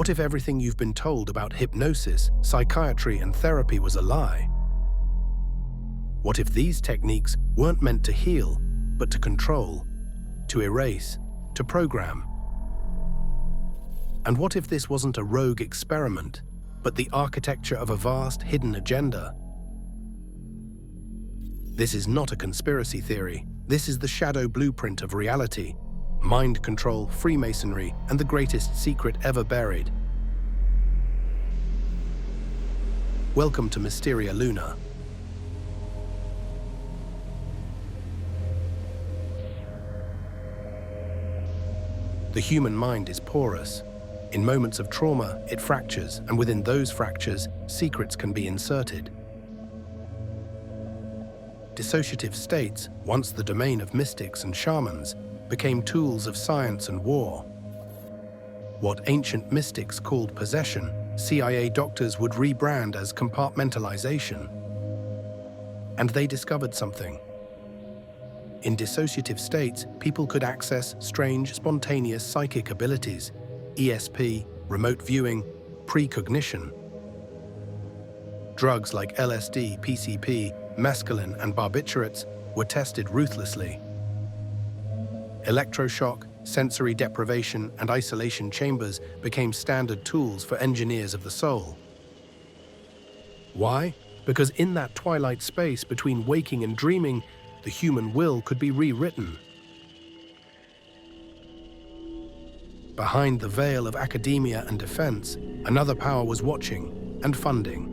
What if everything you've been told about hypnosis, psychiatry, and therapy was a lie? What if these techniques weren't meant to heal, but to control, to erase, to program? And what if this wasn't a rogue experiment, but the architecture of a vast hidden agenda? This is not a conspiracy theory. This is the shadow blueprint of reality. Mind control, Freemasonry, and the greatest secret ever buried. Welcome to Mysteria Luna. The human mind is porous. In moments of trauma, it fractures, and within those fractures, secrets can be inserted. Dissociative states, once the domain of mystics and shamans, became tools of science and war. What ancient mystics called possession, CIA doctors would rebrand as compartmentalization. And they discovered something. In dissociative states, people could access strange, spontaneous psychic abilities, ESP, remote viewing, precognition. Drugs like LSD, PCP, mescaline, and barbiturates were tested ruthlessly. Electroshock, sensory deprivation, and isolation chambers became standard tools for engineers of the soul. Why? Because in that twilight space between waking and dreaming, the human will could be rewritten. Behind the veil of academia and defense, another power was watching and funding.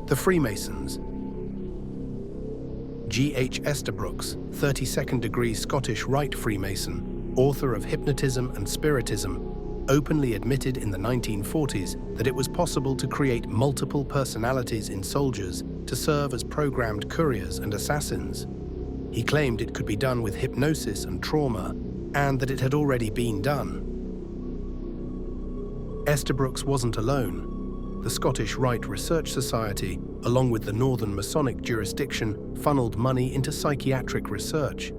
The Freemasons. G.H. Estabrooks, 32nd degree Scottish Rite Freemason, author of Hypnotism and Spiritism, openly admitted in the 1940s that it was possible to create multiple personalities in soldiers to serve as programmed couriers and assassins. He claimed it could be done with hypnosis and trauma, and that it had already been done. Estabrooks wasn't alone. The Scottish Rite Research Society, along with the Northern Masonic jurisdiction, funneled money into psychiatric research.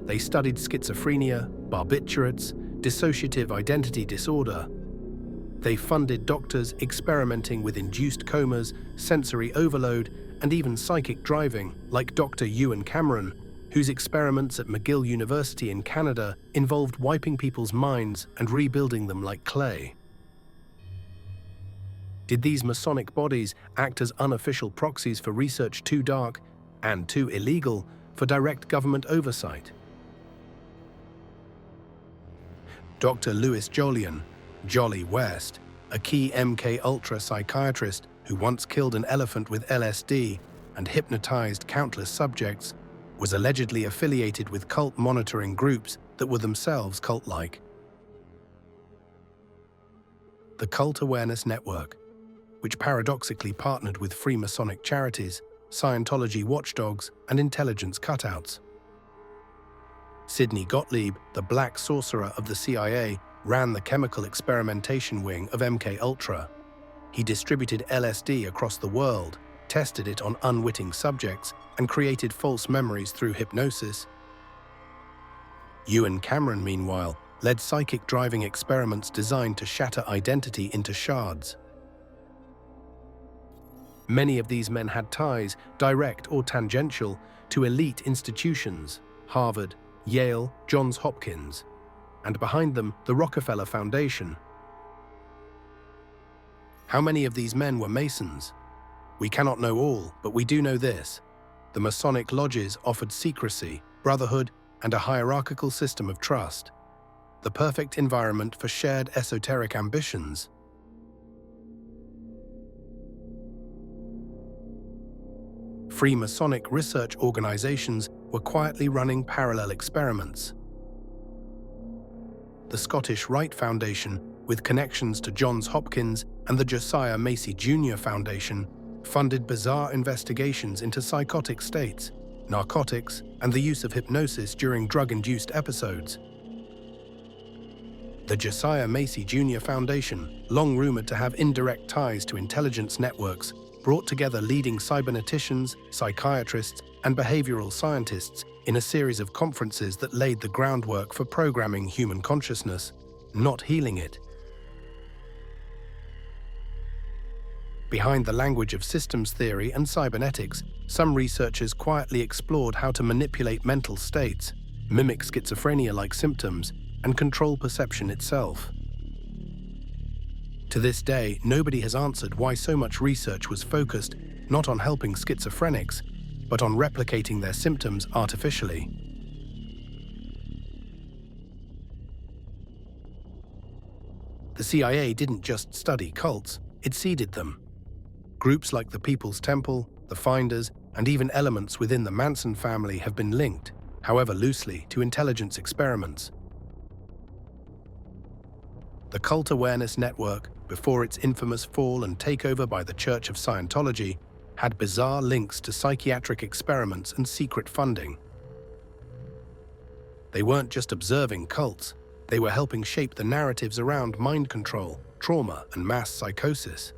They studied schizophrenia, barbiturates, dissociative identity disorder. They funded doctors experimenting with induced comas, sensory overload, and even psychic driving, like Dr. Ewan Cameron, whose experiments at McGill University in Canada involved wiping people's minds and rebuilding them like clay. Did these Masonic bodies act as unofficial proxies for research too dark and too illegal for direct government oversight? Dr. Louis Jolyon, Jolly West, a key MKULTRA psychiatrist who once killed an elephant with LSD and hypnotized countless subjects, was allegedly affiliated with cult monitoring groups that were themselves cult-like. The Cult Awareness Network, which paradoxically partnered with Freemasonic charities, Scientology watchdogs, and intelligence cutouts. Sidney Gottlieb, the black sorcerer of the CIA, ran the chemical experimentation wing of MKULTRA. He distributed LSD across the world, tested it on unwitting subjects, and created false memories through hypnosis. Ewan Cameron, meanwhile, led psychic driving experiments designed to shatter identity into shards. Many of these men had ties, direct or tangential, to elite institutions, Harvard, Yale, Johns Hopkins, and behind them, the Rockefeller Foundation. How many of these men were Masons? We cannot know all, but we do know this. The Masonic lodges offered secrecy, brotherhood, and a hierarchical system of trust. The perfect environment for shared esoteric ambitions. Freemasonic research organizations were quietly running parallel experiments. The Scottish Rite Foundation, with connections to Johns Hopkins and the Josiah Macy Jr. Foundation, funded bizarre investigations into psychotic states, narcotics, and the use of hypnosis during drug-induced episodes. The Josiah Macy Jr. Foundation, long rumored to have indirect ties to intelligence networks, brought together leading cyberneticians, psychiatrists, and behavioral scientists in a series of conferences that laid the groundwork for programming human consciousness. not healing it. Behind the language of systems theory and cybernetics, some researchers quietly explored how to manipulate mental states, mimic schizophrenia-like symptoms, and control perception itself. To this day, nobody has answered why so much research was focused not on helping schizophrenics, but on replicating their symptoms artificially. The CIA didn't just study cults, it seeded them. Groups like the People's Temple, the Finders, and even elements within the Manson family have been linked, however loosely, to intelligence experiments. The Cult Awareness Network, before its infamous fall and takeover by the Church of Scientology, had bizarre links to psychiatric experiments and secret funding. They weren't just observing cults, they were helping shape the narratives around mind control, trauma, and mass psychosis.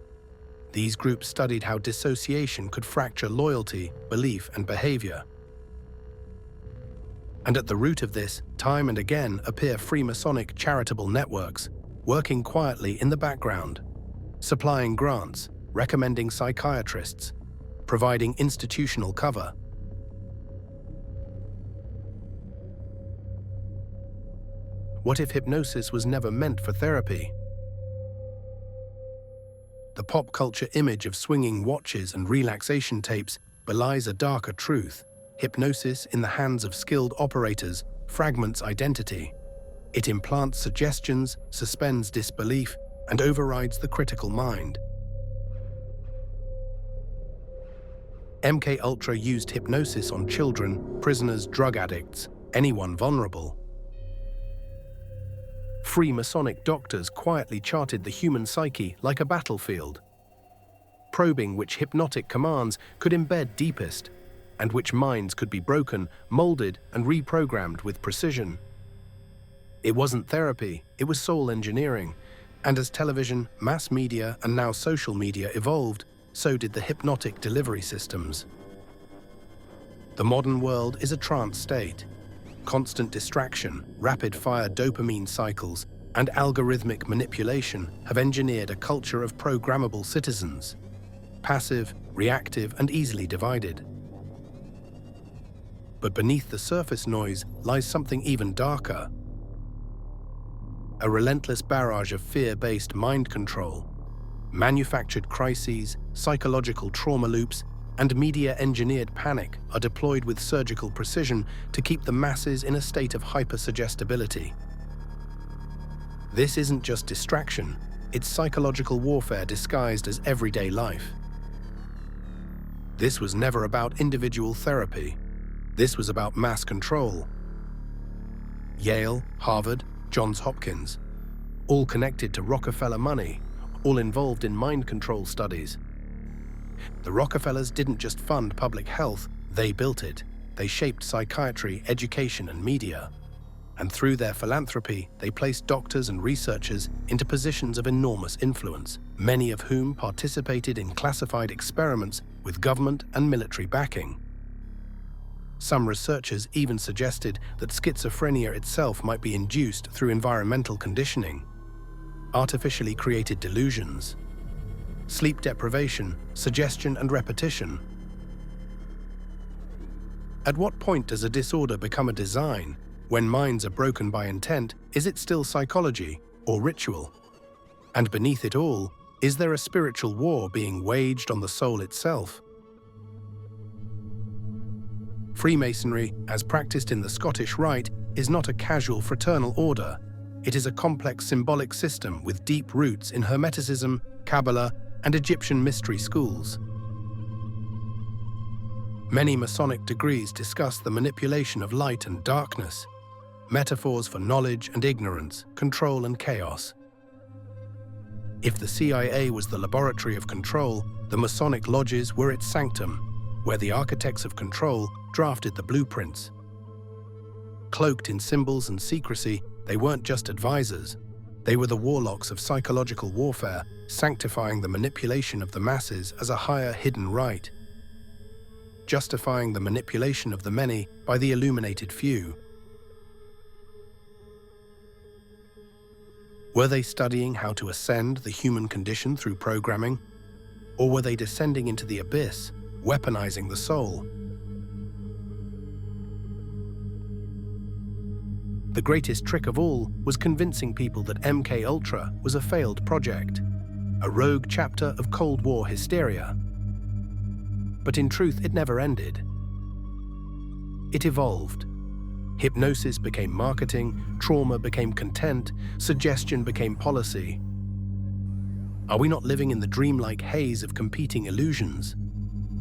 These groups studied how dissociation could fracture loyalty, belief, and behavior. And at the root of this, time and again appear Freemasonic charitable networks, working quietly in the background, supplying grants, recommending psychiatrists, providing institutional cover. What if hypnosis was never meant for therapy? The pop culture image of swinging watches and relaxation tapes belies a darker truth. Hypnosis in the hands of skilled operators fragments identity. It implants suggestions, suspends disbelief, and overrides the critical mind. MKULTRA used hypnosis on children, prisoners, drug addicts, anyone vulnerable. Freemasonic doctors quietly charted the human psyche like a battlefield, probing which hypnotic commands could embed deepest, and which minds could be broken, molded, and reprogrammed with precision. It wasn't therapy, it was soul engineering, and as television, mass media, and now social media evolved, so did the hypnotic delivery systems. The modern world is a trance state. Constant distraction, rapid-fire dopamine cycles, and algorithmic manipulation have engineered a culture of programmable citizens, passive, reactive, and easily divided. But beneath the surface noise lies something even darker. A relentless barrage of fear-based mind control, manufactured crises, psychological trauma loops, and media-engineered panic are deployed with surgical precision to keep the masses in a state of hypersuggestibility. This isn't just distraction, it's psychological warfare disguised as everyday life. This was never about individual therapy. This was about mass control. Yale, Harvard, Johns Hopkins, all connected to Rockefeller money, all involved in mind control studies. The Rockefellers didn't just fund public health, they built it. They shaped psychiatry, education, and media. And through their philanthropy, they placed doctors and researchers into positions of enormous influence, many of whom participated in classified experiments with government and military backing. Some researchers even suggested that schizophrenia itself might be induced through environmental conditioning, artificially created delusions, sleep deprivation, suggestion, and repetition. At what point does a disorder become a design? When minds are broken by intent, is it still psychology or ritual? And beneath it all, is there a spiritual war being waged on the soul itself? Freemasonry, as practiced in the Scottish Rite, is not a casual fraternal order. It is a complex symbolic system with deep roots in Hermeticism, Kabbalah, and Egyptian mystery schools. Many Masonic degrees discuss the manipulation of light and darkness, metaphors for knowledge and ignorance, control and chaos. If the CIA was the laboratory of control, the Masonic lodges were its sanctum, where the architects of control drafted the blueprints. Cloaked in symbols and secrecy, they weren't just advisors. They were the warlocks of psychological warfare, sanctifying the manipulation of the masses as a higher hidden right, justifying the manipulation of the many by the illuminated few. Were they studying how to ascend the human condition through programming? Or were they descending into the abyss, weaponizing the soul? The greatest trick of all was convincing people that MKULTRA was a failed project, a rogue chapter of Cold War hysteria. But in truth, it never ended. It evolved. Hypnosis became marketing, trauma became content, suggestion became policy. Are we not living in the dreamlike haze of competing illusions?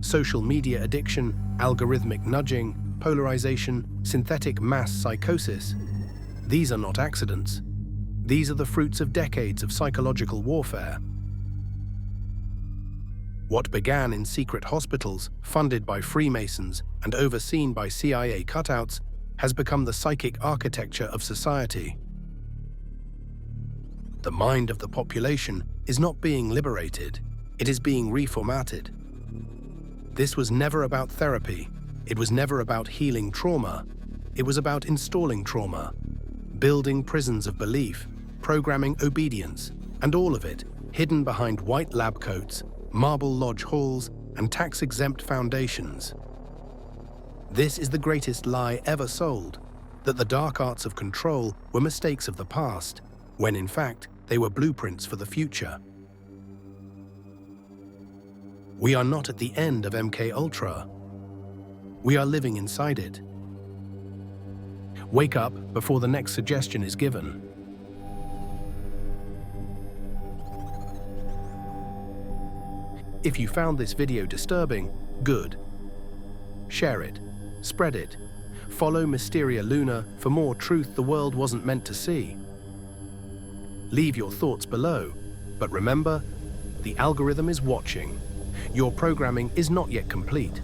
Social media addiction, algorithmic nudging, polarization, synthetic mass psychosis. These are not accidents. These are the fruits of decades of psychological warfare. What began in secret hospitals, funded by Freemasons and overseen by CIA cutouts, has become the psychic architecture of society. The mind of the population is not being liberated, it is being reformatted. This was never about therapy, it was never about healing trauma, it was about installing trauma, building prisons of belief, programming obedience, and all of it hidden behind white lab coats, marble lodge halls, and tax-exempt foundations. This is the greatest lie ever sold, that the dark arts of control were mistakes of the past, when in fact they were blueprints for the future. We are not at the end of MKULTRA. We are living inside it. Wake up before the next suggestion is given. If you found this video disturbing, good. Share it. Spread it. Follow Mysteria Luna for more truth the world wasn't meant to see. Leave your thoughts below, but remember, the algorithm is watching. Your programming is not yet complete.